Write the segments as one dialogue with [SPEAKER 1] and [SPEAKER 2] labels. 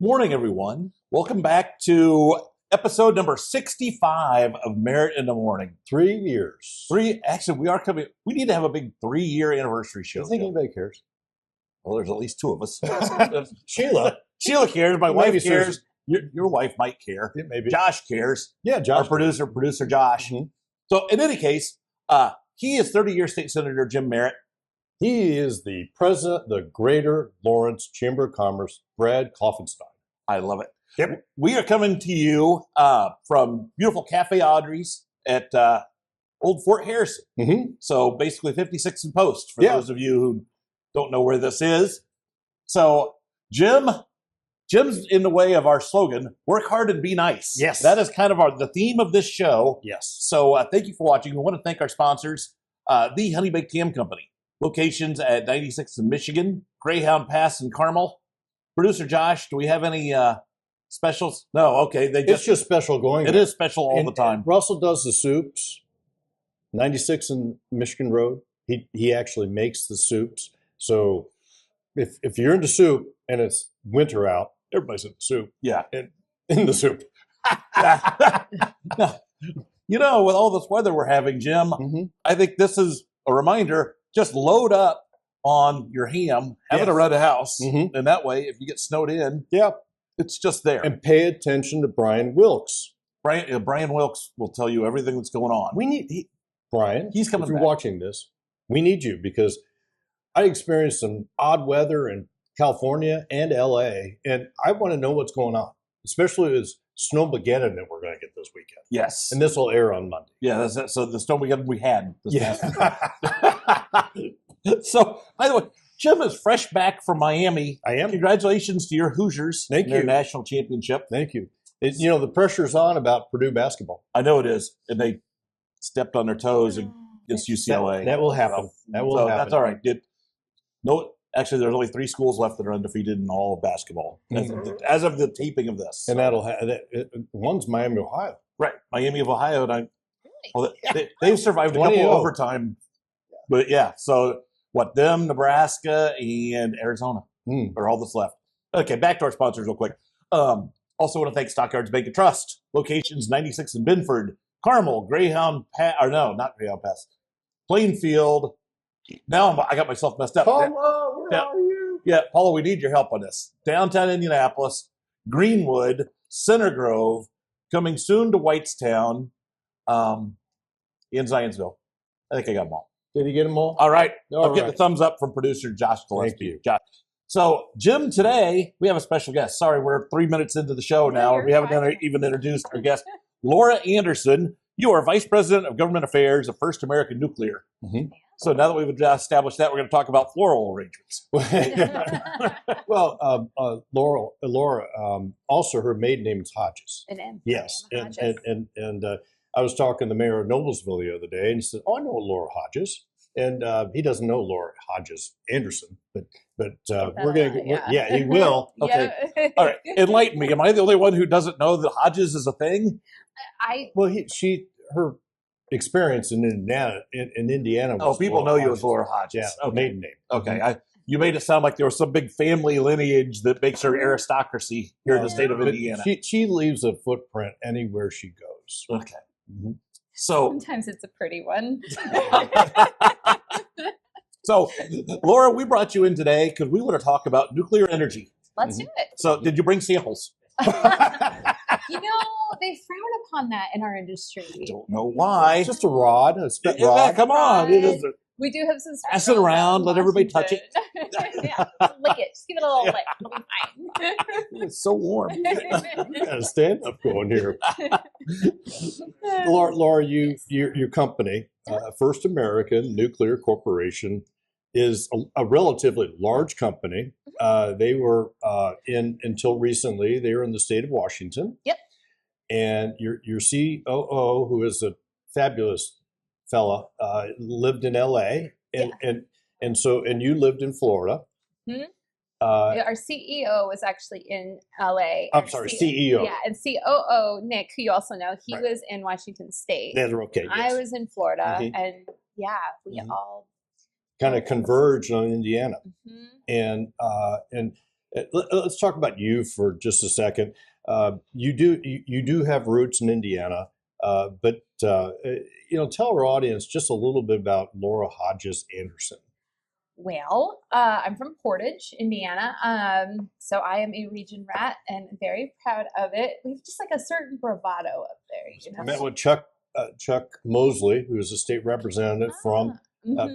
[SPEAKER 1] Morning, everyone. Welcome back to episode number 65 of Merritt in the Morning.
[SPEAKER 2] 3 years.
[SPEAKER 1] Actually, we are coming. We need to have a big 3-year anniversary show.
[SPEAKER 2] I don't think anybody cares.
[SPEAKER 1] Well, there's at least 2 of us.
[SPEAKER 2] Sheila.
[SPEAKER 1] Sheila cares. My wife
[SPEAKER 2] Maybe
[SPEAKER 1] cares. Your wife might care.
[SPEAKER 2] Yeah, maybe.
[SPEAKER 1] Josh cares.
[SPEAKER 2] Yeah, Josh.
[SPEAKER 1] Our producer Josh.
[SPEAKER 2] Mm-hmm.
[SPEAKER 1] So, in any case, he is 30-year State Senator Jim Merritt.
[SPEAKER 2] He is the president of the Greater Lawrence Chamber of Commerce, Brad Klopfenstein.
[SPEAKER 1] I love it.
[SPEAKER 2] Yep.
[SPEAKER 1] We are coming to you from beautiful Cafe Audrey's at Old Fort Harrison.
[SPEAKER 2] Mm-hmm.
[SPEAKER 1] So basically 56 and Post for those of you who don't know where this is. So Jim's in the way of our slogan, work hard and be nice.
[SPEAKER 2] Yes.
[SPEAKER 1] That is kind of the theme of this show.
[SPEAKER 2] Yes.
[SPEAKER 1] So thank you for watching. We want to thank our sponsors, the Honey Baked Ham Company. Locations at 96th in Michigan, Greyhound Pass in Carmel. Producer Josh, do we have any specials? No, okay.
[SPEAKER 2] It's just special going.
[SPEAKER 1] It is special all the time.
[SPEAKER 2] Russell does the soups. 96 in Michigan Road. He actually makes the soups. So if you're into soup and it's winter out, everybody's in the soup.
[SPEAKER 1] Yeah.
[SPEAKER 2] In the soup.
[SPEAKER 1] You know, with all this weather we're having, Jim, I think this is a reminder. Just load up on your ham, have it around the house, and that way, if you get snowed in, it's just there.
[SPEAKER 2] And pay attention to Brian Wilkes.
[SPEAKER 1] Brian Wilkes will tell you everything that's going on.
[SPEAKER 2] We need Brian.
[SPEAKER 1] He's coming.
[SPEAKER 2] If you're
[SPEAKER 1] back.
[SPEAKER 2] watching this, we need you because I experienced some odd weather in California and LA, and I want to know what's going on, especially with Snowmageddon that we're going to get this weekend.
[SPEAKER 1] Yes,
[SPEAKER 2] and this will air on Monday.
[SPEAKER 1] Yeah, that's it. So the Snowmageddon we had. So, by the way, Jim is fresh back from Miami.
[SPEAKER 2] I am.
[SPEAKER 1] Congratulations to your Hoosiers.
[SPEAKER 2] Thank
[SPEAKER 1] in their
[SPEAKER 2] you.
[SPEAKER 1] National championship.
[SPEAKER 2] Thank you. The pressure's on about Purdue basketball.
[SPEAKER 1] I know it is, and they stepped on their toes against UCLA.
[SPEAKER 2] That will happen. That will happen.
[SPEAKER 1] That's all right. Actually, there's only 3 schools left that are undefeated in all of basketball as of the taping of this.
[SPEAKER 2] And one's Miami, Ohio.
[SPEAKER 1] Right, Miami of Ohio. And they've survived a couple of overtime. But yeah, so them, Nebraska, and Arizona are all that's left. Okay, back to our sponsors real quick. Also want to thank Stockyards Bank and Trust. Locations 96 in Binford, Carmel, Greyhound Pass, or no, not Greyhound Pass, Plainfield. Now I got myself messed up.
[SPEAKER 2] Paula, where are you?
[SPEAKER 1] Yeah, Paula, we need your help on this. Downtown Indianapolis, Greenwood, Center Grove, coming soon to Whitestown, in Zionsville. I think I got them all.
[SPEAKER 2] Did you get them all?
[SPEAKER 1] All right.
[SPEAKER 2] All
[SPEAKER 1] I'll get the thumbs up from producer Josh Gillespie.
[SPEAKER 2] Thank you.
[SPEAKER 1] Josh. So, Jim, today we have a special guest. Sorry, we're 3 minutes into the show now. We haven't even introduced our guest. Laura Anderson, you are Vice President of Government Affairs of First American Nuclear. So now that we've established that, we're going to talk about floral arrangements.
[SPEAKER 2] Well, Laura, also her maiden name is Hodges.
[SPEAKER 3] An M.
[SPEAKER 2] Yes,
[SPEAKER 3] Hodges.
[SPEAKER 2] and I was talking to the mayor of Noblesville the other day, and he said, "Oh, I know Laura Hodges," and he doesn't know Laura Hodges Anderson, but we're gonna, he will. Okay,
[SPEAKER 1] all right. Enlighten me. Am I the only one who doesn't know that Hodges is a thing?
[SPEAKER 2] Her experience in Indiana.
[SPEAKER 1] Was people know you as Laura Hodges.
[SPEAKER 2] Yeah, maiden name.
[SPEAKER 1] Okay, you made it sound like there was some big family lineage that makes her aristocracy here in the state of Indiana.
[SPEAKER 2] She leaves a footprint anywhere she goes.
[SPEAKER 1] Okay. So
[SPEAKER 3] sometimes it's a pretty one.
[SPEAKER 1] So, Laura, we brought you in today because we want to talk about nuclear energy.
[SPEAKER 3] Let's do it.
[SPEAKER 1] So, did you bring samples?
[SPEAKER 3] They frown upon that in our industry.
[SPEAKER 1] I don't know why.
[SPEAKER 2] It's just a rod, a spit rod.
[SPEAKER 1] Come on.
[SPEAKER 3] We do have some
[SPEAKER 1] pass it around, let everybody touch it.
[SPEAKER 3] Yeah, lick it. Just give it a little lick. It'll be fine.
[SPEAKER 1] It's so warm.
[SPEAKER 2] Got a stand-up going here. Laura, your company, First American Nuclear Corporation, is a relatively large company. They were until recently, they were in the state of Washington.
[SPEAKER 3] Yep.
[SPEAKER 2] And your COO, who is a fabulous fella, lived in LA, and you lived in Florida.
[SPEAKER 3] Mm-hmm. Our CEO was actually in LA.
[SPEAKER 2] I'm sorry, CEO.
[SPEAKER 3] Yeah, and COO Nick, who you also know, he was in Washington State.
[SPEAKER 2] That's okay. Yes.
[SPEAKER 3] I was in Florida,
[SPEAKER 2] Mm-hmm.
[SPEAKER 3] and we all
[SPEAKER 2] kind of converged on Indiana,
[SPEAKER 3] mm-hmm.
[SPEAKER 2] and Let's talk about you for just a second. You do have roots in Indiana, but tell our audience just a little bit about Laura Hodges Anderson.
[SPEAKER 3] Well, I'm from Portage, Indiana. So I am a region rat and very proud of it. We have just like a certain bravado up there.
[SPEAKER 2] I met with Chuck Mosley, who is a state representative from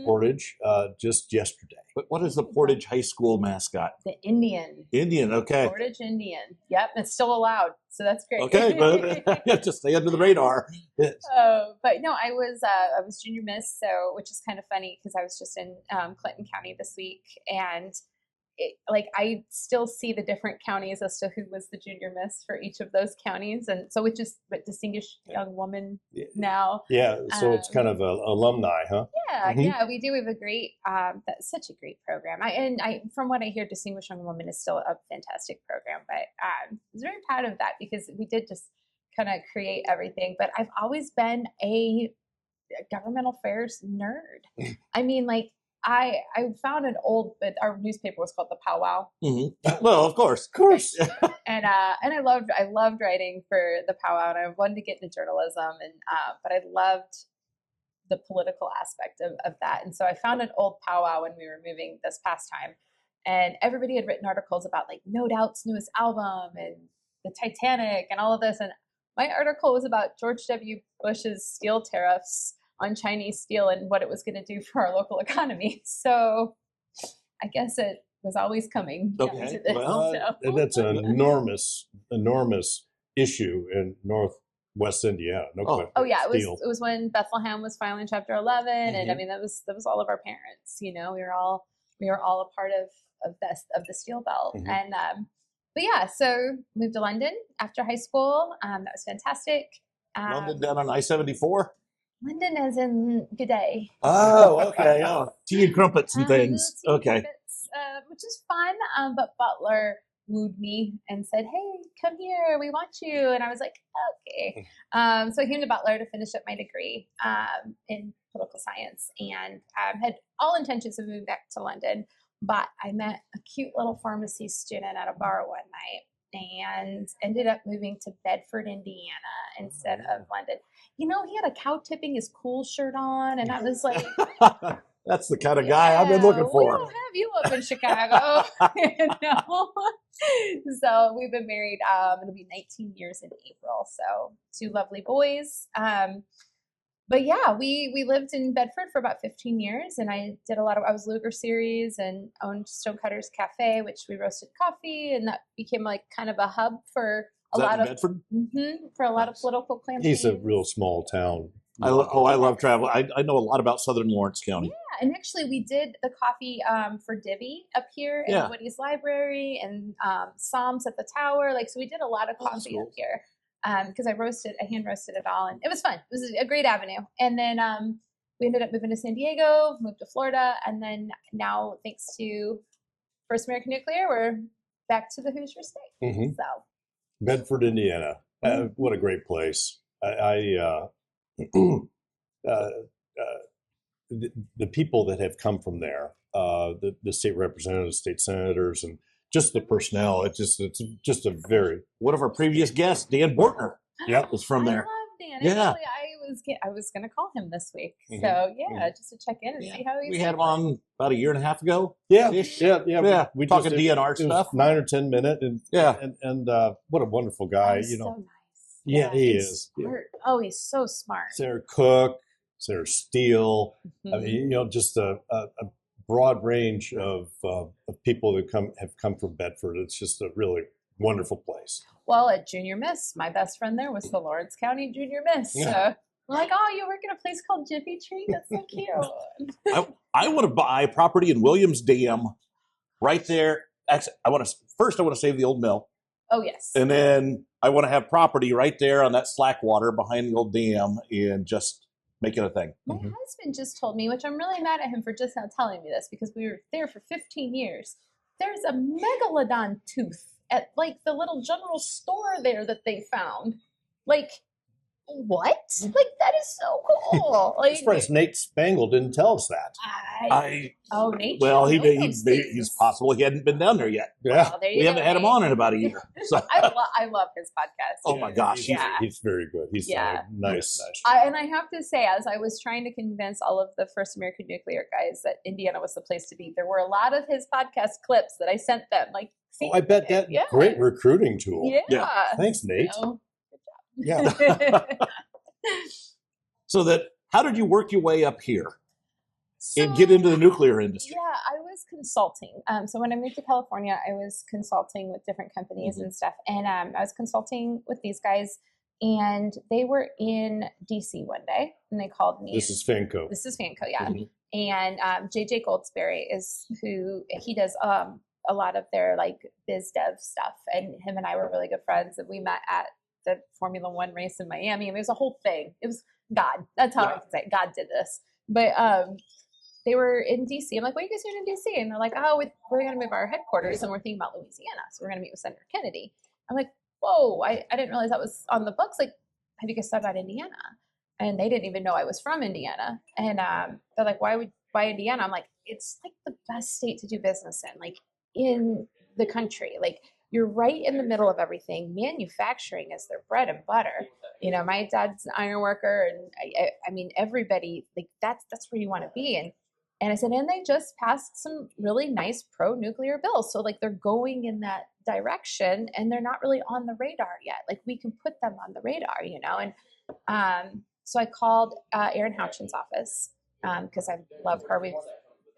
[SPEAKER 2] Portage, just yesterday.
[SPEAKER 1] But what is the Portage High School mascot?
[SPEAKER 3] The Indian.
[SPEAKER 1] Indian, okay.
[SPEAKER 3] Portage Indian. Yep, it's still allowed, so that's great.
[SPEAKER 1] Okay, but just stay under the radar. Yes.
[SPEAKER 3] But no, I was junior miss, so which is kind of funny because I was just in Clinton County this week, and I still see the different counties as to who was the junior miss for each of those counties, and so which is distinguished young woman now.
[SPEAKER 2] Yeah, so it's kind of alumni, huh?
[SPEAKER 3] Yeah, yeah, we do. We have a great, that's such a great program. I from what I hear, distinguished young woman is still a fantastic program. But I was very proud of that because we did just kind of create everything. But I've always been a governmental affairs nerd. I mean, like. I found an old, but our newspaper was called the Pow Wow.
[SPEAKER 1] Mm-hmm. Well, of course.
[SPEAKER 3] And I loved writing for the Pow Wow, and I wanted to get into journalism, and but I loved the political aspect of that. And so I found an old Pow Wow when we were moving this past time, and everybody had written articles about like No Doubt's newest album and the Titanic and all of this, and my article was about George W. Bush's steel tariffs on Chinese steel and what it was going to do for our local economy. So I guess it was always coming down to this.
[SPEAKER 2] Well, and that's an enormous issue in Northwest Indiana.
[SPEAKER 3] Oh yeah, it was when Bethlehem was filing Chapter 11, and I mean that was all of our parents. You know, we were all a part of the steel belt, and but yeah, so moved to London after high school. That was fantastic.
[SPEAKER 1] London down on I-74.
[SPEAKER 3] London as in good day.
[SPEAKER 1] Oh, okay. Oh, tea and crumpets and things. Okay.
[SPEAKER 3] Crumpets, which is fun. But Butler wooed me and said, "Hey, come here. We want you." And I was like, "Okay." So I came to Butler to finish up my degree in political science, and had all intentions of moving back to London. But I met a cute little pharmacy student at a bar one night and ended up moving to Bedford, Indiana instead of London. You know, he had a cow tipping his cool shirt on, and I was like,
[SPEAKER 1] that's the kind of guy I've been looking for.
[SPEAKER 3] We don't have you up in Chicago. So we've been married, it'll be 19 years in April. So 2 lovely boys. But yeah, we lived in Bedford for about 15 years, and I was Luger Series and owned Stonecutters Cafe, which we roasted coffee, and that became like kind of a hub for a lot of Bedford? For a lot of political campaigns.
[SPEAKER 2] He's a real small town.
[SPEAKER 1] I love travel. I know a lot about Southern Lawrence County.
[SPEAKER 3] Yeah, and actually we did the coffee for Divvy up here in Woody's Library, and Psalms at the Tower. So we did a lot of coffee up here. Because I hand roasted it all, and it was fun. It was a great avenue. And then we ended up moving to San Diego, moved to Florida, and then now, thanks to First American Nuclear, we're back to the Hoosier State. So
[SPEAKER 2] Bedford, Indiana, what a great place. The people that have come from there, the state representatives, state senators, and just the personnel. It's just a very.
[SPEAKER 1] One of our previous guests, Dan Bortner, was from there.
[SPEAKER 3] I love Dan. Yeah. Actually, I was going to call him this week. So just to check in and see how he's.
[SPEAKER 1] We had him on about a year and a half ago.
[SPEAKER 2] Yeah.
[SPEAKER 1] We talking DNR stuff.
[SPEAKER 2] 9 or 10 minutes, and what a wonderful guy.
[SPEAKER 3] So nice.
[SPEAKER 2] Yeah, he is.
[SPEAKER 3] Smart. Oh, he's so smart.
[SPEAKER 2] Sarah Cook, Sarah Steele. I mean, just a broad range of people that have come from Bedford. It's just a really wonderful place.
[SPEAKER 3] Well, at Junior Miss, my best friend there was the Lawrence County Junior Miss. Yeah. So I'm like, oh, you work in a place called Jiffy Tree? That's so cute.
[SPEAKER 1] I want to buy property in Williams Dam right there. Actually, I want to save the old mill.
[SPEAKER 3] Oh, yes.
[SPEAKER 1] And then I want to have property right there on that slack water behind the old dam and just make it a thing.
[SPEAKER 3] My husband just told me, which I'm really mad at him for just now telling me this, because we were there for 15 years. There's a megalodon tooth at the little general store there that they found. what? Like, that is so cool. Like,
[SPEAKER 2] surprised Nate Spangle didn't tell us that.
[SPEAKER 3] Nate.
[SPEAKER 1] Well, he's possible he hadn't been down there yet.
[SPEAKER 2] Yeah,
[SPEAKER 3] well,
[SPEAKER 1] we haven't had him on in about a year. So.
[SPEAKER 3] I love his podcast.
[SPEAKER 1] Oh my gosh,
[SPEAKER 2] he's very good. He's nice.
[SPEAKER 3] And I have to say, as I was trying to convince all of the First American Nuclear guys that Indiana was the place to be, there were a lot of his podcast clips that I sent them. Like, see,
[SPEAKER 2] I bet that great recruiting tool.
[SPEAKER 3] Yeah.
[SPEAKER 2] Thanks, Nate.
[SPEAKER 3] Good job.
[SPEAKER 2] Yeah.
[SPEAKER 1] So how did you work your way up here and get into the nuclear industry?
[SPEAKER 3] Yeah, I was consulting. So when I moved to California, I was consulting with different companies and stuff. And I was consulting with these guys, and they were in DC one day, and they called me.
[SPEAKER 2] This is Fanco,
[SPEAKER 3] yeah. And JJ Goldsberry is who he does a lot of their like biz dev stuff, and him and I were really good friends, and we met at the Formula One race in Miami. I mean, it was a whole thing. It was God. That's how I can say it. God did this. But they were in DC. I'm like, what are you guys doing in DC? And they're like, oh, we're going to move our headquarters, and we're thinking about Louisiana. So we're going to meet with Senator Kennedy. I'm like, whoa, I didn't realize that was on the books. Like, have you guys thought about Indiana? And they didn't even know I was from Indiana. And they're like, why Indiana? I'm like, it's like the best state to do business in, like in the country. Like, you're right in the middle of everything. Manufacturing is their bread and butter. You know, my dad's an iron worker, and I mean, everybody, like that's where you want to be. And I said, and they just passed some really nice pro-nuclear bills. So like they're going in that direction, and they're not really on the radar yet. Like, we can put them on the radar, you know? And so I called Erin Houchin's office because I love her. We've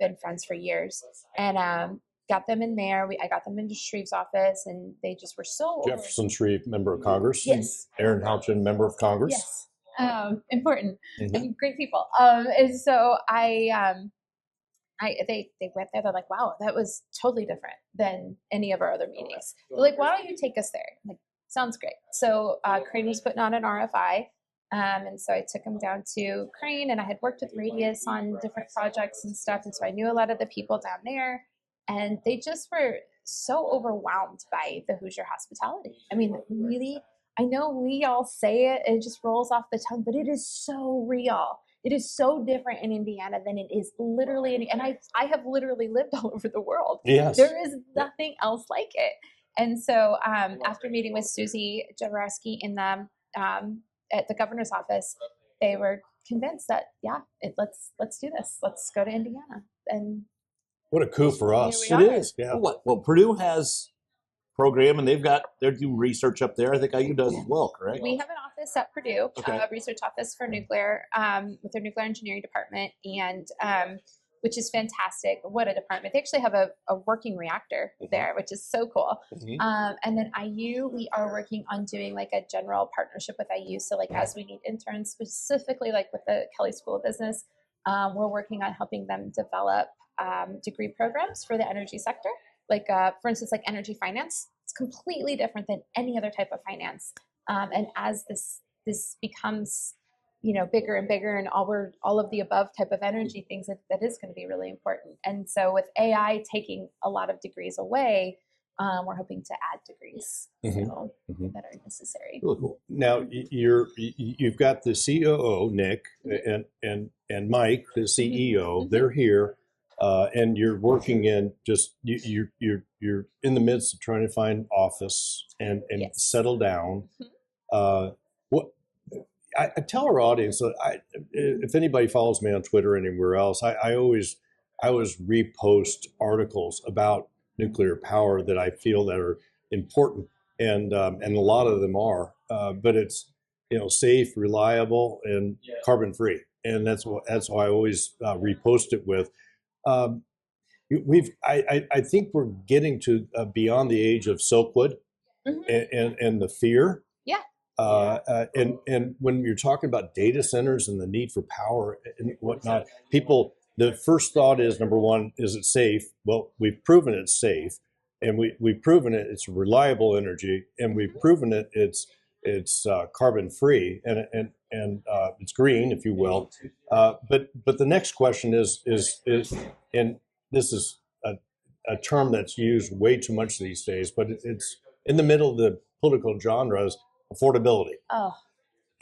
[SPEAKER 3] been friends for years. And got them in there. I got them into Shreve's office, and they just were so
[SPEAKER 2] Jefferson Shreve, member of Congress.
[SPEAKER 3] Yes.
[SPEAKER 2] Erin Houchin, member of Congress.
[SPEAKER 3] Yes. Important and great people. And so they went there. They're like, wow, that was totally different than any of our other meetings. They're like, why don't you take us there? I'm like, sounds great. So Crane was putting on an RFI. And so I took them down to Crane, and I had worked with Radius on different projects and stuff. And so I knew a lot of the people down there. And they just were so overwhelmed by the Hoosier hospitality. I mean, really, I know we all say it, it just rolls off the tongue, but it is so real. It is so different in Indiana than it is literally. And I have literally lived all over the world.
[SPEAKER 2] Yes.
[SPEAKER 3] There is nothing else like it. And so after meeting with Susie Jaworski in the at the governor's office, they were convinced that, let's do this. Let's go to Indiana. And
[SPEAKER 2] what a coup for us.
[SPEAKER 1] It is. Yeah. Well, Purdue has a program, and they do research up there. I think IU does as well, correct?
[SPEAKER 3] We have an office at Purdue, a research office for nuclear, with their nuclear engineering department, and which is fantastic. What a department. They actually have a working reactor there, which is so cool. And then IU, we are working on doing like a general partnership with IU. So like as we need interns, specifically like with the Kelley School of Business, we're working on helping them develop degree programs for the energy sector. Like, for instance, like energy finance. It's completely different than any other type of finance. And as this becomes, you know, bigger and bigger, and all of the above type of energy things, that is going to be really important. And so with AI taking a lot of degrees away, we're hoping to add degrees that are necessary.
[SPEAKER 2] Really cool. Now you've got the COO Nick and Mike, the CEO. They're here. And you're working in you're in the midst of trying to find office and settle down. I tell our audience that if anybody follows me on Twitter or anywhere else, I always repost articles about nuclear power that I feel that are important, and a lot of them are. But it's safe, reliable, and carbon free, and that's why I always repost it with. I think we're getting to beyond the age of Silkwood and the fear. And when you're talking about data centers and the need for power and whatnot, the first thought is, number one, is it safe? Well, we've proven it's safe, and we've proven it's reliable energy, and we've proven it's carbon free, and it's green, if you will. But the next question is, and this is a term that's used way too much these days, but it's in the middle of the political genres, affordability.
[SPEAKER 3] Oh.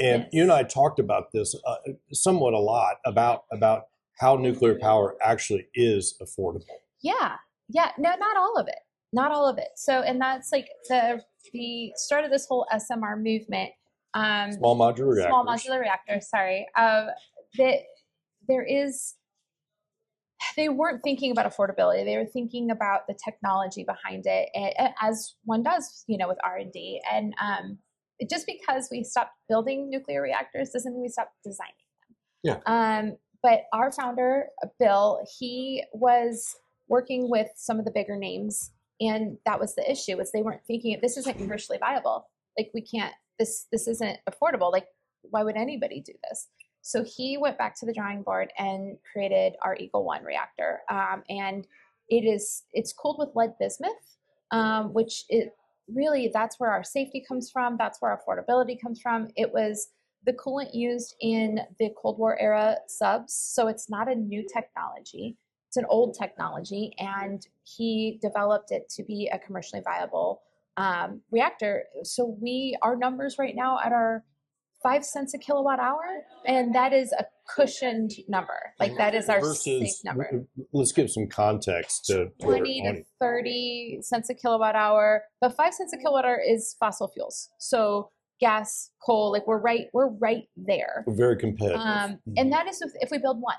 [SPEAKER 2] And you and I talked about this somewhat a lot about how nuclear power actually is affordable.
[SPEAKER 3] Yeah. No, not all of it. Not all of it. So, and that's like the start of this whole SMR movement.
[SPEAKER 2] Small modular reactors.
[SPEAKER 3] Small modular reactors. Sorry. That there is. They weren't thinking about affordability. They were thinking about the technology behind it, as one does, with R&D. And just because we stopped building nuclear reactors doesn't mean we stopped designing them.
[SPEAKER 2] Yeah.
[SPEAKER 3] But our founder, Bill, he was working with some of the bigger names, and that was the issue. Was they weren't thinking this isn't commercially viable. Like we can't. This isn't affordable. Like why would anybody do this? So he went back to the drawing board and created our Eagle One reactor, and it's cooled with lead bismuth, which that's where our safety comes from. That's where our affordability comes from. It was the coolant used in the Cold War era subs, so it's not a new technology. It's an old technology, and he developed it to be a commercially viable reactor. So our numbers right now at our 5 cents a kilowatt hour, and that is a cushioned number. Like that is our safe number.
[SPEAKER 2] Let's give some context to
[SPEAKER 3] 20 to 30 cents a kilowatt hour, but 5 cents a kilowatt hour is fossil fuels. So gas, coal, like we're right there.
[SPEAKER 2] We're very competitive.
[SPEAKER 3] And that is if we build one.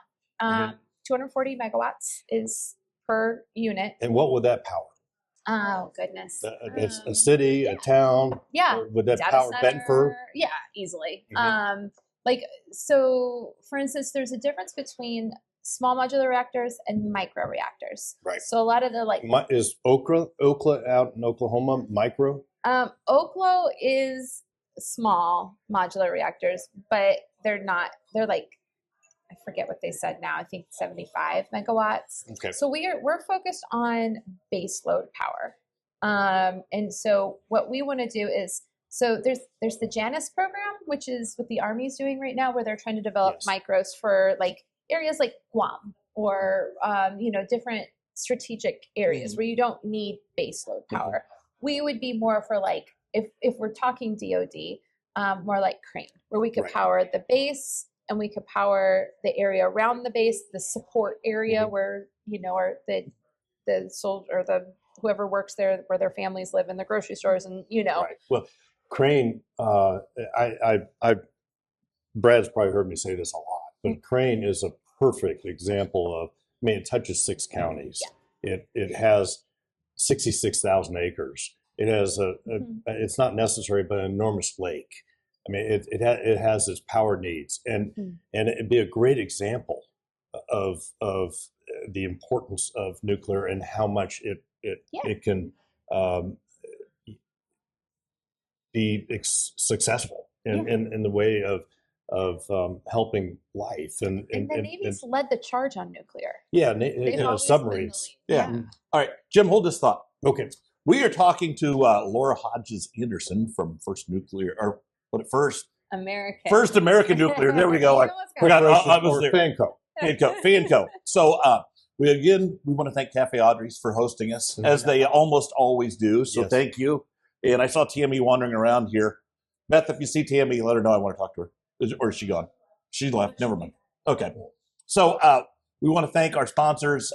[SPEAKER 3] 240 megawatts is per unit.
[SPEAKER 2] And what would that power?
[SPEAKER 3] Oh, goodness.
[SPEAKER 2] A city, a town?
[SPEAKER 3] Yeah.
[SPEAKER 2] Would that power Bedford?
[SPEAKER 3] Yeah, easily. So, for instance, there's a difference between small modular reactors and micro reactors.
[SPEAKER 2] Right.
[SPEAKER 3] So a lot of the
[SPEAKER 2] Is Okla out in Oklahoma micro?
[SPEAKER 3] Oklo is small modular reactors, but they're not. They're like, I forget what they said now. I think 75 megawatts.
[SPEAKER 2] Okay.
[SPEAKER 3] So we're focused on base load power. And so what we want to do is, so there's the Janus program, which is what the Army's doing right now, where they're trying to develop micros for like areas like Guam or different strategic areas where you don't need base load power. We would be more for like if we're talking DoD, more like Crane, where we could power the base. And we could power the area around the base, the support area where, or the soldier or the whoever works there, where their families live in the grocery stores, and
[SPEAKER 2] Right. Well, Crane, Brad's probably heard me say this a lot, but Crane is a perfect example of. I mean, it touches 6 counties. Yeah. It has 66,000 acres. It has it's not necessary, but an enormous lake. I mean, it has its power needs, and it'd be a great example of the importance of nuclear and how much it can be successful in the way of helping life. And
[SPEAKER 3] the Navy's led the charge on nuclear.
[SPEAKER 2] Yeah, submarines.
[SPEAKER 1] Yeah. All right, Jim, hold this thought.
[SPEAKER 2] Okay,
[SPEAKER 1] we are talking to Laura Hodges Anderson from First American Nuclear. There we go. I was there. Fanco. So we want to thank Cafe Audrey's for hosting us, as they almost always do. So thank you. And I saw Tammy wandering around here. Beth, if you see Tammy, let her know I want to talk to her. Or is she gone? She left. Never mind. Okay. So we want to thank our sponsors,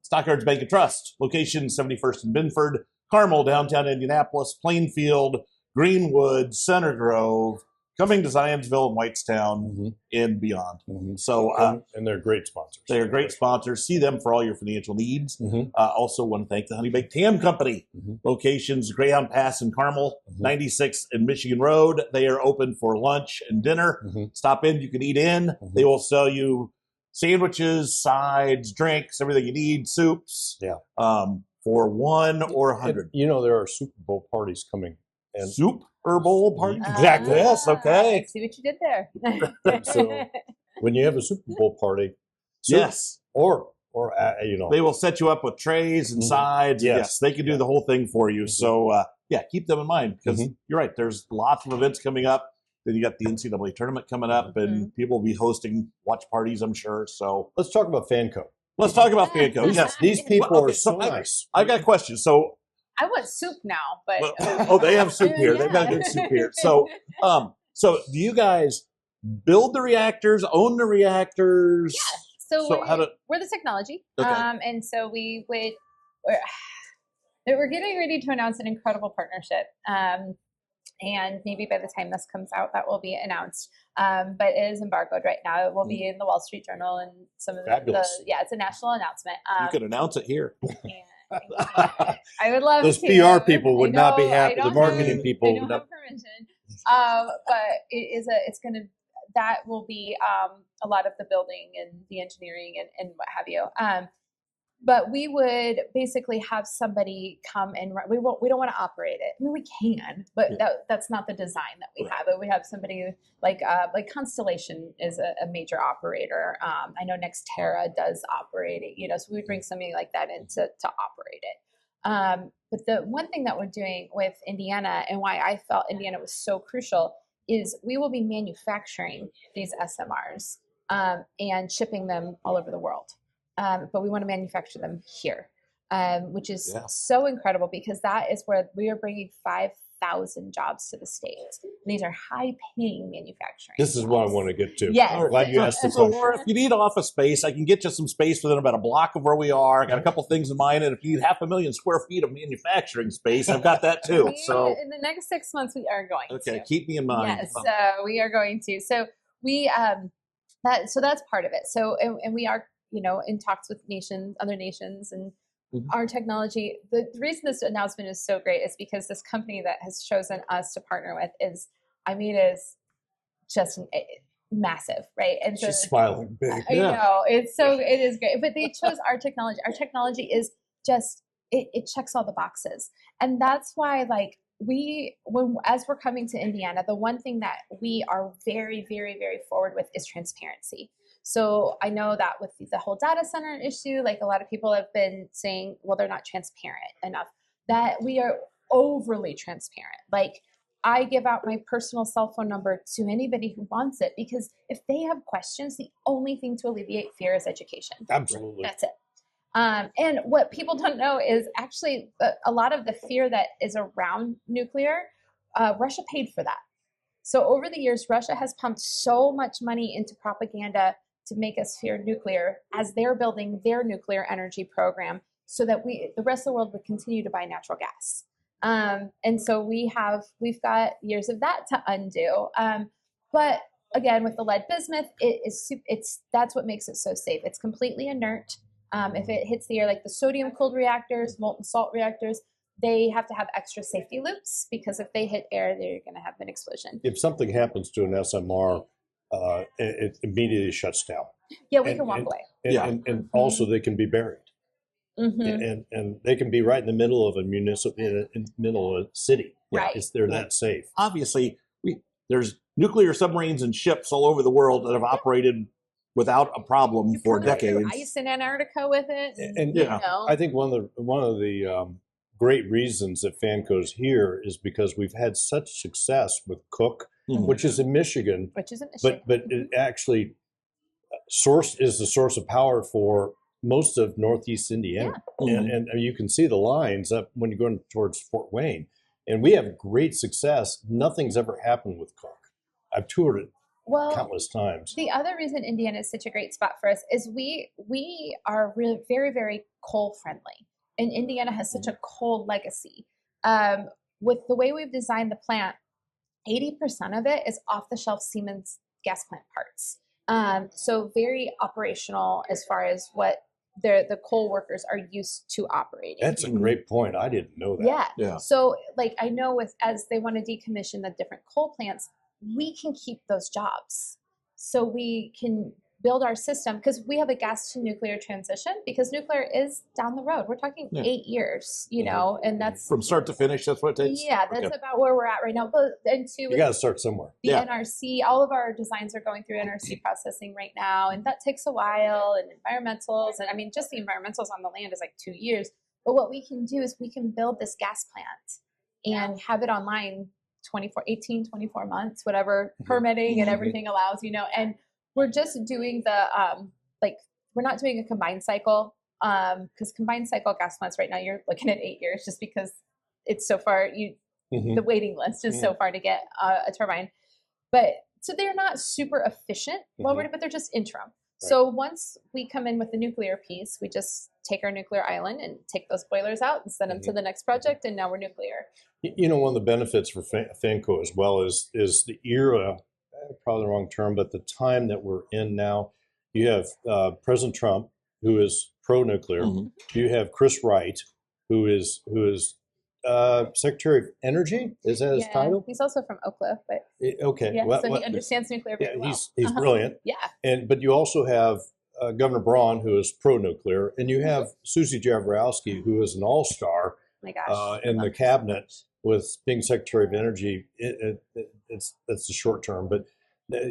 [SPEAKER 1] Stockyards Bank and Trust, location 71st and Binford, Carmel, downtown Indianapolis, Plainfield, Greenwood, Center Grove, coming to Zionsville and Whitestown, and beyond. So,
[SPEAKER 2] and they're great sponsors.
[SPEAKER 1] They are great sponsors. See them for all your financial needs. Also want to thank the Honey Baked Ham Company. Locations, Greyhound Pass in Carmel, 96 and Michigan Road. They are open for lunch and dinner. Stop in. You can eat in. They will sell you sandwiches, sides, drinks, everything you need, soups. For 1 or 100.
[SPEAKER 2] There are Super Bowl parties coming. And
[SPEAKER 1] Super Bowl party? Exactly. Yes. Okay.
[SPEAKER 3] I see what you did there.
[SPEAKER 2] So when you have a Super Bowl party, or they
[SPEAKER 1] will set you up with trays and sides. Yes, they can do the whole thing for you. So keep them in mind, because you're right. There's lots of events coming up. Then you got the NCAA tournament coming up, and people will be hosting watch parties, I'm sure. So
[SPEAKER 2] let's talk about Fanco.
[SPEAKER 1] Let's talk about Fanco.
[SPEAKER 2] Yes, these people are so nice.
[SPEAKER 1] I got a question. So
[SPEAKER 3] I want soup now, but
[SPEAKER 1] they have soup here. They've got good soup here. So So do you guys build the reactors, own the reactors?
[SPEAKER 3] Yeah. So we're the technology.
[SPEAKER 1] Okay.
[SPEAKER 3] And so we're getting ready to announce an incredible partnership. And maybe by the time this comes out, that will be announced. But it is embargoed right now. It will be in the Wall Street Journal and some of it's a national announcement.
[SPEAKER 1] You could announce it here.
[SPEAKER 3] I would love
[SPEAKER 2] Those
[SPEAKER 3] to.
[SPEAKER 2] PR people would not be happy. The marketing people
[SPEAKER 3] would not have permission. But that will be a lot of the building and the engineering and what have you. But we would basically have somebody come and we don't want to operate it. I mean, we can, but that's not the design that we have. But we have somebody like Constellation is a major operator. I know Nextera does operate it, so we would bring somebody like that in to operate it. But the one thing that we're doing with Indiana and why I felt Indiana was so crucial is we will be manufacturing these SMRs and shipping them all over the world. But we want to manufacture them here, which is so incredible because that is where we are bringing 5,000 jobs to the state. And these are high-paying manufacturing.
[SPEAKER 2] This is what I want to get to.
[SPEAKER 3] Yes.
[SPEAKER 2] I'm glad you asked the
[SPEAKER 1] So,
[SPEAKER 2] question.
[SPEAKER 1] if you need office space, I can get you some space within about a block of where we are. I got a couple things in mind, and if you need 500,000 square feet of manufacturing space, I've got that too. So
[SPEAKER 3] in the next 6 months, we are going to.
[SPEAKER 1] Keep me in mind.
[SPEAKER 3] Yes, we are going to. So we so that's part of it. So and we are in talks with other nations, and our technology. The reason this announcement is so great is because this company that has chosen us to partner with is just massive, right? And
[SPEAKER 2] she's smiling big.
[SPEAKER 3] I know it is great, but they chose our technology. Our technology is just it checks all the boxes, and that's why as we're coming to Indiana, the one thing that we are very, very, very forward with is transparency. So I know that with the whole data center issue, a lot of people have been saying, well, they're not transparent enough, that we are overly transparent. I give out my personal cell phone number to anybody who wants it, because if they have questions, the only thing to alleviate fear is education.
[SPEAKER 2] Absolutely.
[SPEAKER 3] That's it. And what people don't know is actually a lot of the fear that is around nuclear, Russia paid for that. So over the years, Russia has pumped so much money into propaganda to make us fear nuclear as they're building their nuclear energy program so that the rest of the world would continue to buy natural gas. And so we've got years of that to undo. But again, with the lead bismuth, that's what makes it so safe. It's completely inert. If it hits the air, like the sodium cooled reactors, molten salt reactors, they have to have extra safety loops because if they hit air, they're going to have an explosion.
[SPEAKER 2] If something happens to an SMR, it immediately shuts down.
[SPEAKER 3] Yeah, we can walk away.
[SPEAKER 2] And also they can be buried. And they can be right in the middle of a middle of a city.
[SPEAKER 3] Right.
[SPEAKER 2] They're that safe.
[SPEAKER 1] Obviously, there's nuclear submarines and ships all over the world that have operated without a problem for decades.
[SPEAKER 3] Ice in Antarctica with it.
[SPEAKER 2] And I think one of the great reasons that Fanco's here is because we've had such success with Cook, which is in Michigan. But it actually is the source of power for most of Northeast Indiana. Yeah. And you can see the lines up when you're going towards Fort Wayne. And we have great success. Nothing's ever happened with Cook. I've toured it countless times.
[SPEAKER 3] The other reason Indiana is such a great spot for us is we are really very, very coal friendly. And Indiana has such a coal legacy. With the way we've designed the plant, 80% of it is off-the-shelf Siemens gas plant parts. So very operational as far as what the coal workers are used to operating.
[SPEAKER 2] That's a great point. I didn't know that.
[SPEAKER 3] Yeah. So I know as they want to decommission the different coal plants, we can keep those jobs. So we can build our system because we have a gas to nuclear transition because nuclear is down the road. We're talking 8 years, and that's
[SPEAKER 1] from start to finish. That's what it takes.
[SPEAKER 3] Yeah, that's about where we're at right now. But
[SPEAKER 2] you got to start somewhere.
[SPEAKER 3] The NRC, all of our designs are going through NRC processing right now, and that takes a while. And environmentals, and just the environmentals on the land is 2 years. But what we can do is we can build this gas plant and have it online 24 months, whatever permitting and everything allows, and we're just doing we're not doing a combined cycle because combined cycle gas plants right now, you're looking at 8 years just because it's so far, the waiting list is so far to get a turbine. but so they're not super efficient, but they're just interim. Right. So once we come in with the nuclear piece, we just take our nuclear island and take those boilers out and send them to the next project, and now we're nuclear.
[SPEAKER 2] You know, one of the benefits for FANCO as well is the era, probably the wrong term, but the time that we're in now. You have President Trump, who is pro-nuclear. You have Chris Wright, who is Secretary of Energy. Is that his title?
[SPEAKER 3] He's also from Oak Cliff, but
[SPEAKER 2] okay.
[SPEAKER 3] Yeah, so he understands nuclear very well.
[SPEAKER 2] He's brilliant.
[SPEAKER 3] Yeah.
[SPEAKER 2] But you also have Governor Braun, who is pro-nuclear, and you have Susie Jaworowski, who is an all-star in the cabinet with being Secretary of Energy. It's the short term, but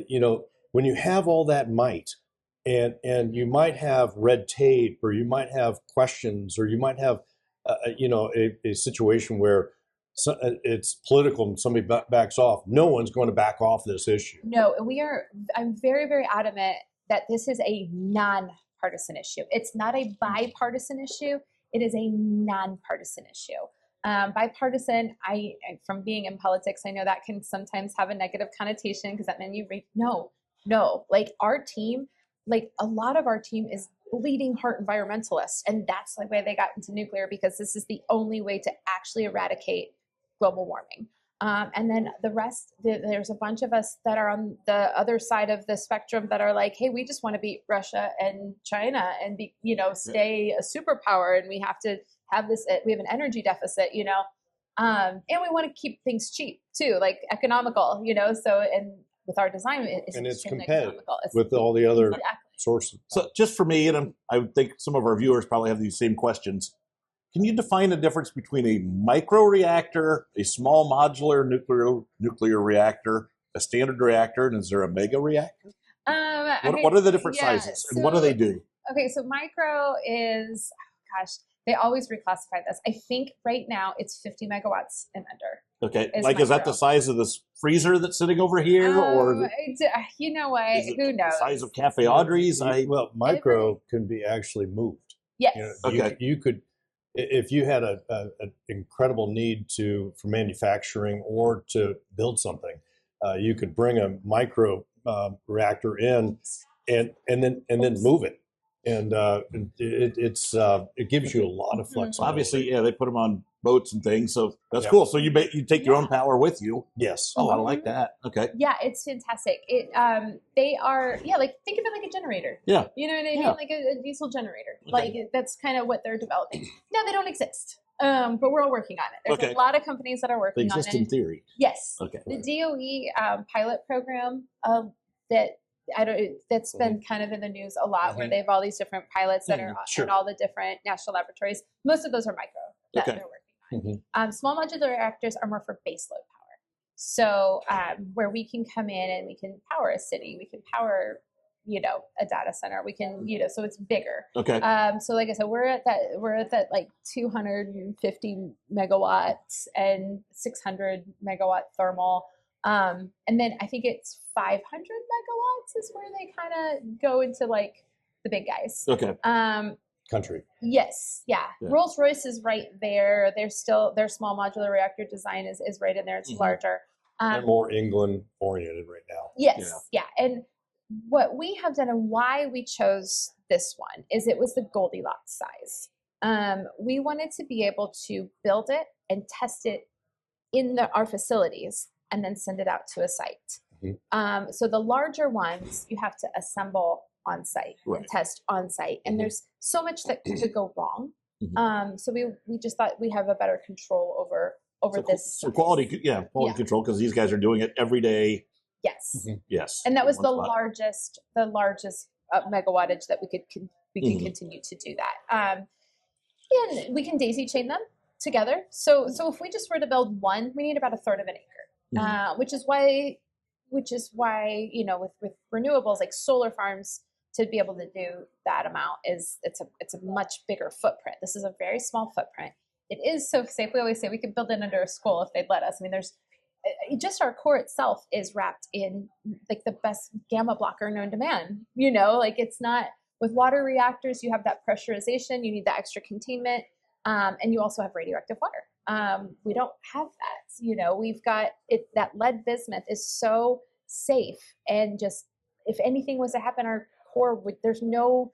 [SPEAKER 2] you know, when you have all that might, and you might have red tape, or you might have questions, or you might have a situation where it's political and somebody backs off. No one's going to back off this issue.
[SPEAKER 3] No, I'm very, very adamant that this is a non-partisan issue. It's not a bipartisan issue. It is a non-partisan issue. Bipartisan, from being in politics, I know that can sometimes have a negative connotation because that means no. Like our team, like a lot of our team is bleeding heart environmentalists, and that's the way they got into nuclear, because this is the only way to actually eradicate global warming. And then the rest, there's a bunch of us that are on the other side of the spectrum that are like, hey, we just want to beat Russia and China and stay a superpower, and we have to have this. We have an energy deficit, and we want to keep things cheap too, like economical, So and with our design,
[SPEAKER 2] it's competitive with all the other sources.
[SPEAKER 1] So just for me, and I would think some of our viewers probably have these same questions. Can you define the difference between a microreactor, a small modular nuclear reactor, a standard reactor, and is there a mega reactor? What are the different sizes, and what do they do?
[SPEAKER 3] Okay, so micro is, they always reclassify this. I think right now it's 50 megawatts and under.
[SPEAKER 1] Okay, is that the size of this freezer that's sitting over here, or
[SPEAKER 3] you know what? Who knows?
[SPEAKER 1] The size of Cafe Audrey's?
[SPEAKER 2] Micro can be actually moved.
[SPEAKER 3] Yes.
[SPEAKER 2] You could, if you had an incredible need for manufacturing or to build something, you could bring a micro reactor in and then move it. And it gives you a lot of flexibility.
[SPEAKER 1] Obviously, they put them on boats and things, so that's cool. So you take your own power with you.
[SPEAKER 2] Yes.
[SPEAKER 1] Oh, I like that. Okay.
[SPEAKER 3] Yeah, it's fantastic. They are like, think of it like a generator.
[SPEAKER 1] Yeah.
[SPEAKER 3] You know what I mean? Like a diesel generator. Okay. Like that's kind of what they're developing. No, they don't exist. But we're all working on it. There's a lot of companies that are working on it.
[SPEAKER 1] They exist in theory.
[SPEAKER 3] Yes.
[SPEAKER 1] Okay.
[SPEAKER 3] The DOE pilot program that's been kind of in the news a lot, where they have all these different pilots that are in all the different national laboratories. Most of those are micro that they're working on. Small modular reactors are more for baseload power. So where we can come in and we can power a city, we can power, a data center, we can, so it's bigger.
[SPEAKER 1] Okay.
[SPEAKER 3] So like I said, we're at that like 250 megawatts and 600 megawatt thermal. And then I think it's 500 megawatts is where they kind of go into like the big guys.
[SPEAKER 1] Okay.
[SPEAKER 2] Country.
[SPEAKER 3] Yes. Yeah. Rolls-Royce is right there. Their small modular reactor design is right in there. It's larger.
[SPEAKER 2] They're more England oriented right now.
[SPEAKER 3] Yes. Yeah. And what we have done and why we chose this one is it was the Goldilocks size. We wanted to be able to build it and test it in our facilities and then send it out to a site. So the larger ones you have to assemble on site and test on site, and there's so much that could go wrong. So we just thought we have a better control over this.
[SPEAKER 1] So quality control, because these guys are doing it every day.
[SPEAKER 3] Yes.
[SPEAKER 1] Yes.
[SPEAKER 3] And that was the largest megawattage that we could continue to do that. And we can daisy chain them together. So if we just were to build one, we need about a third of an acre, which is why with renewables like solar farms, to be able to do that amount it's a much bigger footprint. This is a very small footprint. It is so safe. We always say we could build it under a school if they'd let us. I mean, there's just our core itself is wrapped in like the best gamma blocker known to man. Like it's not, with water reactors, you have that pressurization, you need that extra containment, and you also have radioactive water. We don't have that. We've got it. That lead bismuth is so safe, and just if anything was to happen, our core would, there's no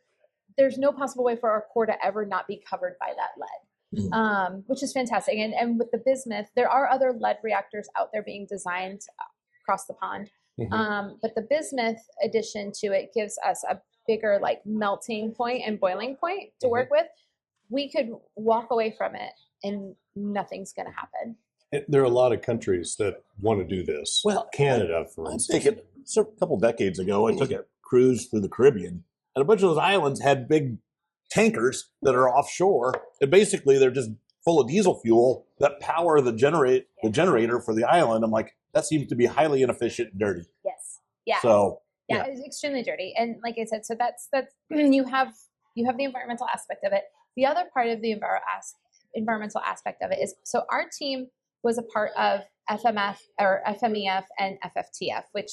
[SPEAKER 3] possible way for our core to ever not be covered by that lead, which is fantastic. And with the bismuth, there are other lead reactors out there being designed across the pond. But the bismuth addition to it gives us a bigger like melting point and boiling point to work with. We could walk away from it and nothing's going to happen.
[SPEAKER 2] There are a lot of countries that want to do this.
[SPEAKER 1] Well,
[SPEAKER 2] Canada, for instance.
[SPEAKER 1] A couple decades ago, I took a cruise through the Caribbean, and a bunch of those islands had big tankers that are offshore, and basically they're just full of diesel fuel that power the generator for the island. I'm like, that seems to be highly inefficient and dirty.
[SPEAKER 3] Yes. Yeah.
[SPEAKER 1] So
[SPEAKER 3] yeah, it's extremely dirty. And like I said, so that's you have the environmental aspect of it. The other part of the environmental aspect of it is, so our team was a part of FMF or FMEF and FFTF, which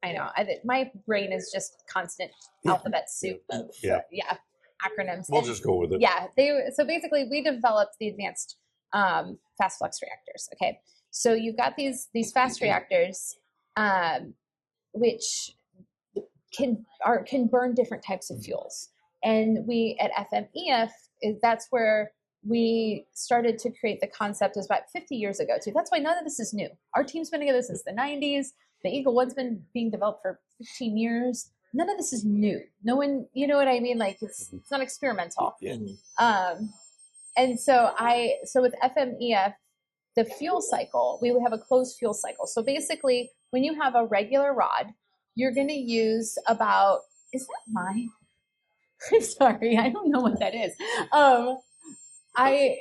[SPEAKER 3] I know my brain is just constant alphabet soup of acronyms.
[SPEAKER 2] We'll just go with it.
[SPEAKER 3] Yeah, so basically we developed the advanced fast flux reactors. Okay, so you've got these fast reactors, which can burn different types of fuels, and we at FMEF that's where we started to create the concept. Is about 50 years ago too. That's why none of this is new. Our team's been together since the 90s. The Eagle One's been being developed for 15 years. None of this is new. No one, you know what I mean? Like it's not experimental. And so with FMEF, the fuel cycle, we would have a closed fuel cycle. So basically, when you have a regular rod, you're going to use about, is that mine? I'm sorry, I don't know what that is. I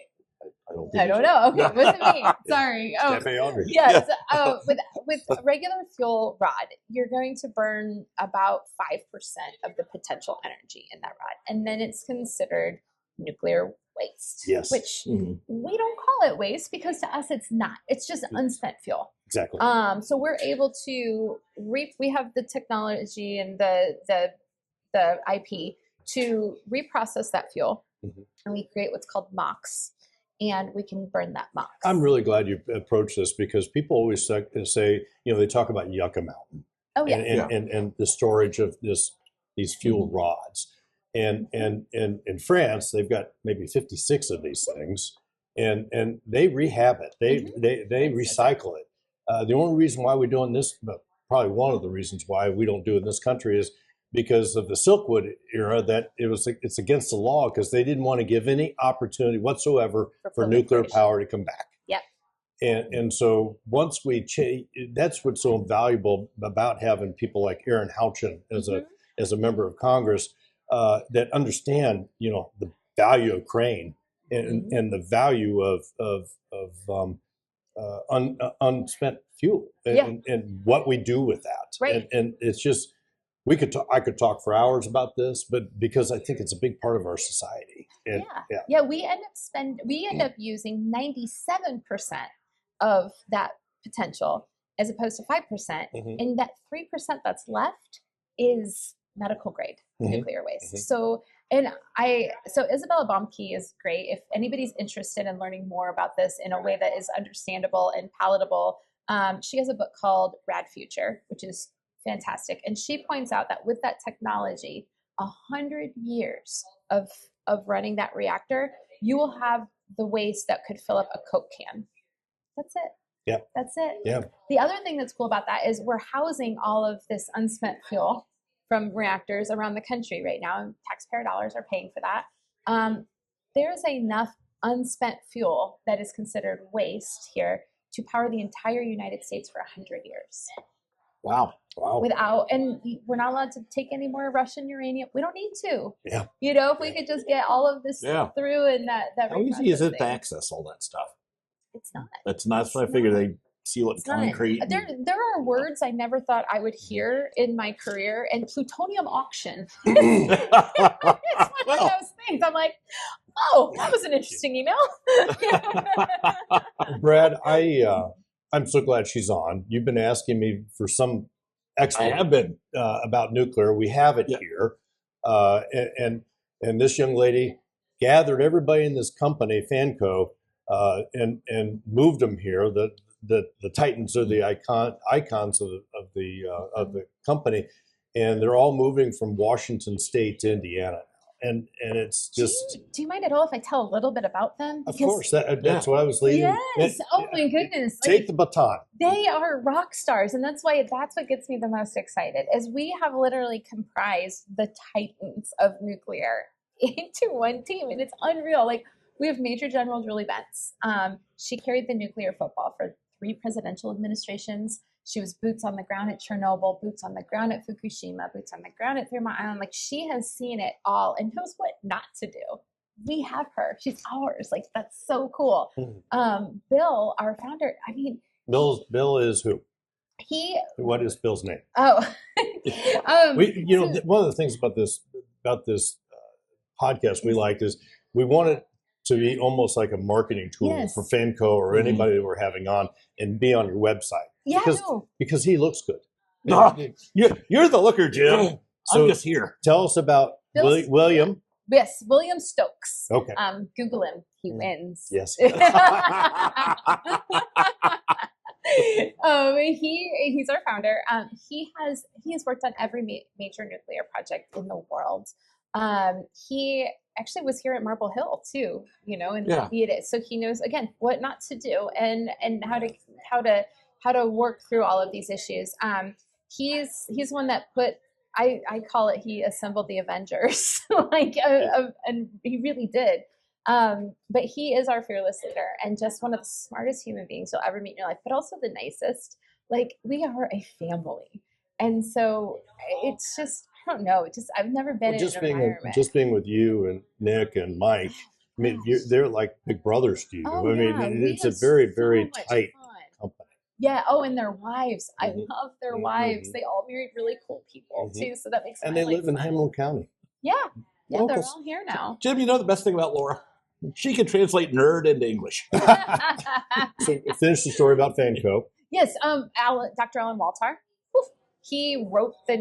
[SPEAKER 3] don't know. Okay, it wasn't me. Sorry. Yeah. So, with a regular fuel rod, you're going to burn about 5% of the potential energy in that rod, and then it's considered nuclear waste.
[SPEAKER 2] Yes.
[SPEAKER 3] Which we don't call it waste because to us it's not. It's just unspent fuel.
[SPEAKER 2] Exactly.
[SPEAKER 3] So we're able to we have the technology and the IP to reprocess that fuel, and we create what's called MOX. And we can burn that MOX.
[SPEAKER 2] I'm really glad you approached this because people always say, they talk about Yucca Mountain.
[SPEAKER 3] Oh, yeah.
[SPEAKER 2] And the storage of these fuel rods. And in France, they've got maybe 56 of these things, and they rehab it. They recycle it. The only reason why we're doing this, but probably one of the reasons why we don't do it in this country is because of the Silkwood era, that it's against the law because they didn't want to give any opportunity whatsoever for nuclear power to come back.
[SPEAKER 3] Yep.
[SPEAKER 2] And so once we change, that's what's so valuable about having people like Aaron Houchin as a member of Congress that understand, the value of Crane and the value of unspent fuel and what we do with that.
[SPEAKER 3] Right.
[SPEAKER 2] And it's just. I could talk for hours about this, but because I think it's a big part of our society. And,
[SPEAKER 3] we end up using 97% of that potential as opposed to 5%, and that 3% that's left is medical grade nuclear waste. So Isabella Baumke is great. If anybody's interested in learning more about this in a way that is understandable and palatable, she has a book called Rad Future, which is fantastic. And she points out that with that technology, 100 years of running that reactor, you will have the waste that could fill up a Coke can. That's it.
[SPEAKER 2] Yeah.
[SPEAKER 3] That's it.
[SPEAKER 2] Yeah.
[SPEAKER 3] The other thing that's cool about that is we're housing all of this unspent fuel from reactors around the country right now, and taxpayer dollars are paying for that. There's enough unspent fuel that is considered waste here to power the entire United States for 100 years.
[SPEAKER 1] Wow.
[SPEAKER 3] And we're not allowed to take any more Russian uranium. We don't need to.
[SPEAKER 2] Yeah.
[SPEAKER 3] If we could just get all of this through and that.
[SPEAKER 1] How easy is it to access all that stuff?
[SPEAKER 3] It's not.
[SPEAKER 1] That's not. I figure they seal it in concrete.
[SPEAKER 3] There are words I never thought I would hear in my career, and plutonium auction. It's one of those things. I'm like, oh, that was an interesting email.
[SPEAKER 2] Brad, I'm so glad she's on. You've been asking me for some explanation about nuclear. We have it here. And this young lady gathered everybody in this company, Fanco, and moved them here. the titans or the icons of the company, and they're all moving from Washington State to Indiana. And it's just.
[SPEAKER 3] Do you mind at all if I tell a little bit about them?
[SPEAKER 2] Of course, that's what I was leading.
[SPEAKER 3] Yes. Oh my goodness.
[SPEAKER 2] Take the baton.
[SPEAKER 3] They are rock stars, and that's what gets me the most excited. Is we have literally comprised the titans of nuclear into one team, and it's unreal. Like, we have Major General Julie Bentz. She carried the nuclear football for 3 presidential administrations. She was boots on the ground at Chernobyl, boots on the ground at Fukushima, boots on the ground at 3 Mile Island. Like, she has seen it all and knows what not to do. We have her. She's ours. Like, that's so cool. Bill, our founder, I mean.
[SPEAKER 2] Bill is who? What is Bill's name?
[SPEAKER 3] Oh.
[SPEAKER 2] One of the things about this podcast we liked is we wanted to be almost like a marketing tool for Fanco or anybody that we're having on, and be on your website.
[SPEAKER 3] Yeah,
[SPEAKER 2] because he looks good.
[SPEAKER 1] No, you're the looker, Jim. So I'm just here.
[SPEAKER 2] Tell us about William.
[SPEAKER 3] Yes, William Stokes.
[SPEAKER 2] Okay.
[SPEAKER 3] Google him. He wins.
[SPEAKER 2] Yes.
[SPEAKER 3] He's our founder. He has worked on every major nuclear project in the world. He actually was here at Marble Hill too, so he knows, again, what not to do and how to work through all of these issues. He's one that I call it, he assembled the Avengers, and he really did. But he is our fearless leader and just one of the smartest human beings you'll ever meet in your life, but also the nicest. Like, we are a family. And so it's just, I don't know, I've never been in an environment.
[SPEAKER 2] Just being with you and Nick and Mike, I mean, they're like big brothers to you.
[SPEAKER 3] Oh,
[SPEAKER 2] I mean, it's a very, very tight company.
[SPEAKER 3] Yeah. Oh, and their wives. I love their wives. They all married really cool people too. So that makes sense.
[SPEAKER 2] And they live in Hamilton County.
[SPEAKER 3] Yeah. Yeah, they're all here now.
[SPEAKER 1] Jim, the best thing about Laura? She can translate nerd into English.
[SPEAKER 2] So finish the story about Fanco.
[SPEAKER 3] Yes. Dr. Alan Waltar. He wrote the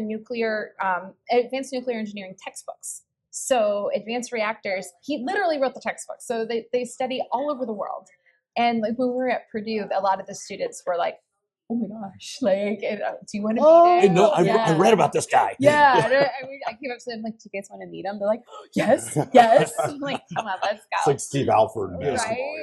[SPEAKER 3] advanced nuclear engineering textbooks. So advanced reactors, he literally wrote the textbooks. So they study all over the world. And like, when we were at Purdue, a lot of the students were like, oh my gosh, like, do you want to meet him?
[SPEAKER 1] I read about this guy.
[SPEAKER 3] Yeah. I came up to them, like, do you guys want to meet him? They're like, oh, yes. I'm like, come on, let's go.
[SPEAKER 2] It's like Steve Alford in basketball.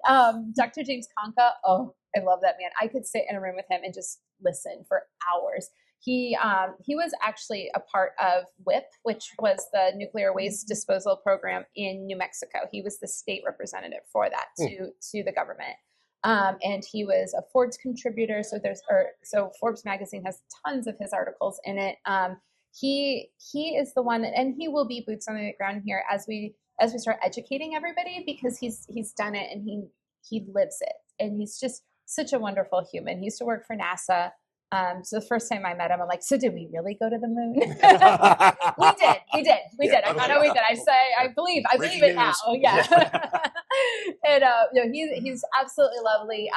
[SPEAKER 3] Right? Dr. James Conca, I love that man. I could sit in a room with him and just listen for hours. He was actually a part of WIP, which was the nuclear waste disposal program in New Mexico. He was the state representative for that to the government. And he was a Forbes contributor. So Forbes magazine has tons of his articles in it. He is the one and he will be boots on the ground here as we start educating everybody, because he's done it and he lives it. And he's just such a wonderful human. He used to work for NASA. So the first time I met him, I'm like, so did we really go to the moon? We did. I know we did. I believe it now. Oh, yeah. And he's absolutely lovely.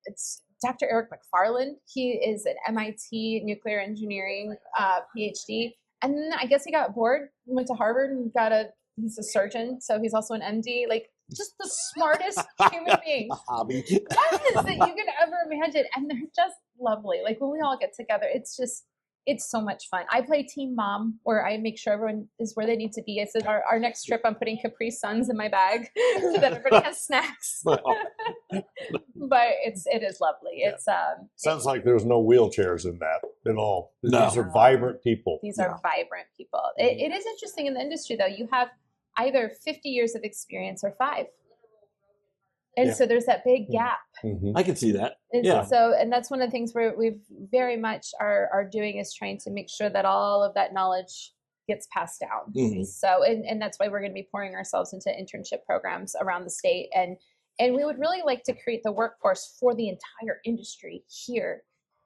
[SPEAKER 3] It's Dr. Eric McFarland. He is an MIT nuclear engineering PhD. And then I guess he got bored, went to Harvard and he's a surgeon. So he's also an MD. Like, just the smartest human beings that you could ever imagine. And they're just lovely. Like, when we all get together, it's so much fun. I play team mom, where I make sure everyone is where they need to be. I said our next trip, I'm putting Capri Suns in my bag so that everybody has snacks. But it is lovely. Yeah. It's
[SPEAKER 2] sounds like there's no wheelchairs in that at all.
[SPEAKER 1] No.
[SPEAKER 2] These are vibrant people.
[SPEAKER 3] These are vibrant people. It is interesting in the industry, though. You have either 50 years of experience or 5. And so there's that big gap.
[SPEAKER 1] Mm-hmm. I can see that.
[SPEAKER 3] And that's one of the things where we've very much are doing, is trying to make sure that all of that knowledge gets passed down. Mm-hmm. So, and that's why we're going to be pouring ourselves into internship programs around the state. And we would really like to create the workforce for the entire industry here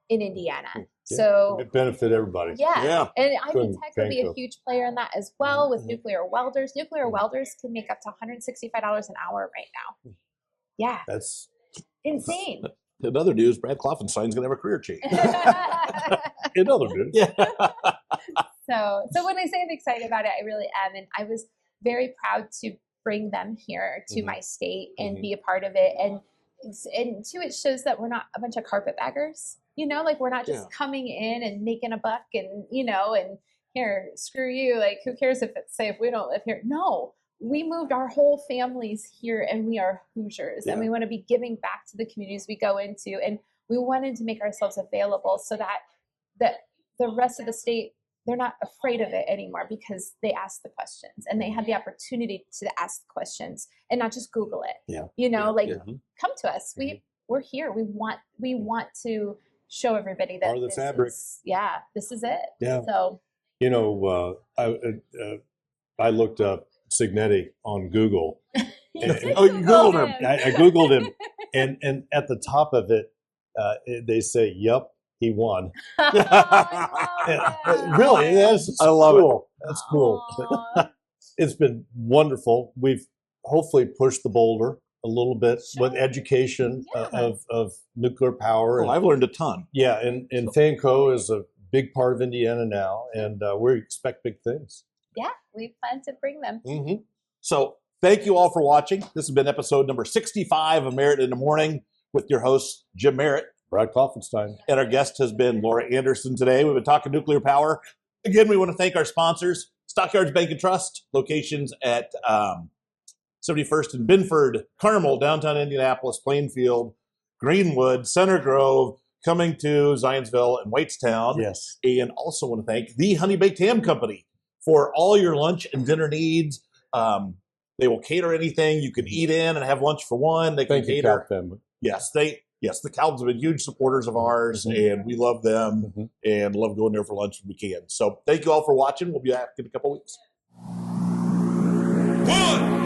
[SPEAKER 3] in Indiana.
[SPEAKER 2] Yeah.
[SPEAKER 3] So
[SPEAKER 2] it benefit everybody.
[SPEAKER 3] Yeah. And Ivy Tech will be a huge player in that as well, with nuclear welders. Nuclear welders can make up to $165 an hour right now. Yeah.
[SPEAKER 2] That's
[SPEAKER 3] insane.
[SPEAKER 1] In other news, Brad Klopfenstein's going to have a career change.
[SPEAKER 2] In other news.
[SPEAKER 1] Yeah.
[SPEAKER 3] So when I say I'm excited about it, I really am. And I was very proud to bring them here to my state and be a part of it. And And two, it shows that we're not a bunch of carpetbaggers. Like we're not just coming in and making a buck and, and here, screw you. Like, who cares if we don't live here? No, we moved our whole families here and we are Hoosiers and we want to be giving back to the communities we go into. And we wanted to make ourselves available so that the rest of the state, they're not afraid of it anymore because they ask the questions and they had the opportunity to ask the questions and not just Google it. Come to us. We're here. We want to show everybody that
[SPEAKER 2] the fabric.
[SPEAKER 3] This is it.
[SPEAKER 2] Yeah.
[SPEAKER 3] So,
[SPEAKER 2] I looked up Signetti on Google.
[SPEAKER 1] You Googled him.
[SPEAKER 2] I Googled him. And at the top of it, they say, "Yep, he won." Really, I love it. That's cool. It's been wonderful. We've hopefully pushed the boulder a little bit with education of nuclear power.
[SPEAKER 1] I've learned a ton.
[SPEAKER 2] Yeah, and Fanco is a big part of Indiana now, and we expect big things.
[SPEAKER 3] Yeah, we plan to bring them.
[SPEAKER 2] Mm-hmm.
[SPEAKER 1] So thank you all for watching. This has been episode number 65 of Merritt in the Morning with your hosts, Jim Merritt,
[SPEAKER 2] Brad Klopfenstein.
[SPEAKER 1] And our guest has been Laura Anderson today. We've been talking nuclear power. Again, we want to thank our sponsors, Stockyards Bank and Trust, locations at 71st and Binford, Carmel, downtown Indianapolis, Plainfield, Greenwood, Center Grove, coming to Zionsville and Waitstown.
[SPEAKER 2] Yes.
[SPEAKER 1] And also want to thank the Honey Baked Ham Company for all your lunch and dinner needs. They will cater anything you can eat in and have lunch for one. They can cater. Yes, the Calvins have been huge supporters of ours, and we love them and love going there for lunch when we can. So thank you all for watching. We'll be back in a couple weeks. 1